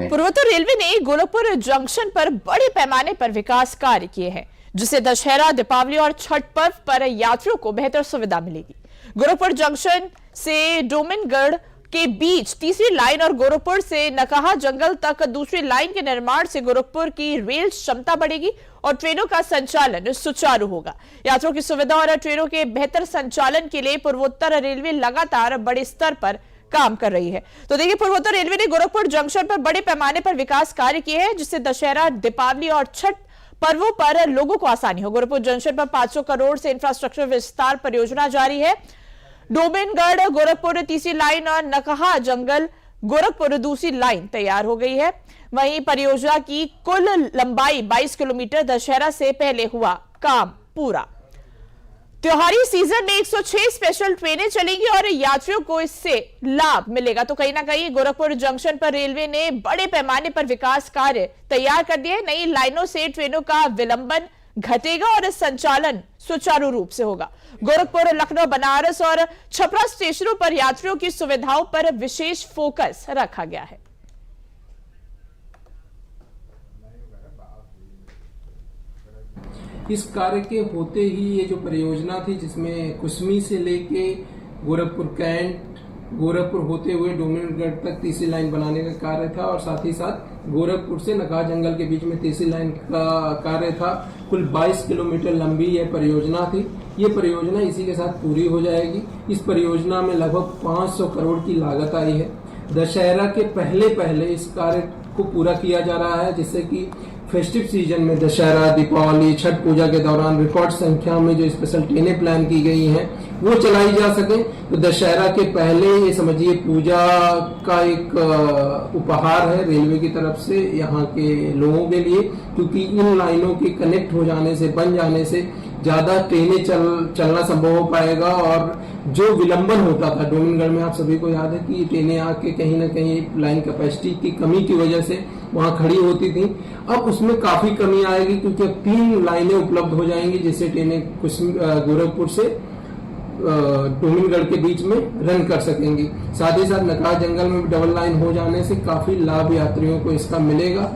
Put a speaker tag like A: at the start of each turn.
A: में।
B: पूर्वोत्तर रेलवे ने गोरखपुर जंक्शन पर बड़े पैमाने पर विकास कार्य किए हैं, जिससे दशहरा, दीपावली और छठ पर्व पर यात्रियों को बेहतर सुविधा मिलेगी। गोरखपुर जंक्शन से डोमिनगढ़ के बीच तीसरी लाइन और गोरखपुर से नकहा जंगल तक दूसरी लाइन के निर्माण से गोरखपुर की रेल क्षमता बढ़ेगी और ट्रेनों का संचालन सुचारू होगा। यात्रियों की सुविधा और ट्रेनों के बेहतर संचालन के लिए पूर्वोत्तर रेलवे लगातार बड़े स्तर पर काम कर रही है। तो देखिए, पूर्वोत्तर रेलवे ने गोरखपुर जंक्शन पर बड़े पैमाने पर विकास कार्य किए हैं, जिससे दशहरा, दीपावली और छठ पर्वों पर लोगों को आसानी हो। गोरखपुर जंक्शन पर 500 करोड़ से इंफ्रास्ट्रक्चर विस्तार परियोजना जारी है। डोमिनगढ़ गोरखपुर तीसरी लाइन और नकहा जंगल गोरखपुर दूसरी लाइन तैयार हो गई है। वहीं परियोजना की कुल लंबाई 22 किलोमीटर, दशहरा से पहले हुआ काम पूरा। त्योहारी सीजन में 106 स्पेशल ट्रेनें चलेंगी और यात्रियों को इससे लाभ मिलेगा। तो कहीं ना कहीं गोरखपुर जंक्शन पर रेलवे ने बड़े पैमाने पर विकास कार्य तैयार कर दिए। नई लाइनों से ट्रेनों का विलंबन घटेगा और संचालन सुचारू रूप से होगा। गोरखपुर, लखनऊ, बनारस और छपरा स्टेशनों पर यात्रियों की सुविधाओं पर विशेष फोकस रखा गया है।
C: इस कार्य के होते ही ये जो परियोजना थी, जिसमें कुसमी से लेके गोरखपुर कैंट, गोरखपुर होते हुए डोमिनगढ़ तक तीसरी लाइन बनाने का कार्य था और साथ ही साथ गोरखपुर से नकहा जंगल के बीच में तीसरी लाइन का कार्य था। कुल 22 किलोमीटर लंबी यह परियोजना थी। ये परियोजना इसी के साथ पूरी हो जाएगी। इस परियोजना में लगभग 500 करोड़ की लागत आई है। दशहरा के पहले इस कार्य को पूरा किया जा रहा है, जिससे कि फेस्टिव सीजन में दशहरा, दीपावली, छठ पूजा के दौरान रिकॉर्ड संख्या में जो स्पेशल ट्रेनें प्लान की गई हैं वो चलाई जा सके। तो दशहरा के पहले ये समझिए पूजा का एक उपहार है रेलवे की तरफ से यहाँ के लोगों के लिए, क्योंकि इन लाइनों के कनेक्ट हो जाने से, बन जाने से ज्यादा ट्रेनें चलना संभव हो पाएगा। और जो विलंबन होता था डोमिनगढ़ में, आप सभी को याद है कि ट्रेनें आके कहीं ना कहीं लाइन कैपेसिटी की कमी की वजह से वहां खड़ी होती थी। अब उसमें काफी कमी आएगी, क्योंकि अब 3 लाइनें उपलब्ध हो जाएंगी, जिससे ट्रेनें गोरखपुर से डोमिनगढ़ के बीच में रन कर सकेंगी। साथ ही साथ नकहा जंगल में डबल लाइन हो जाने से काफी लाभ यात्रियों को इसका मिलेगा।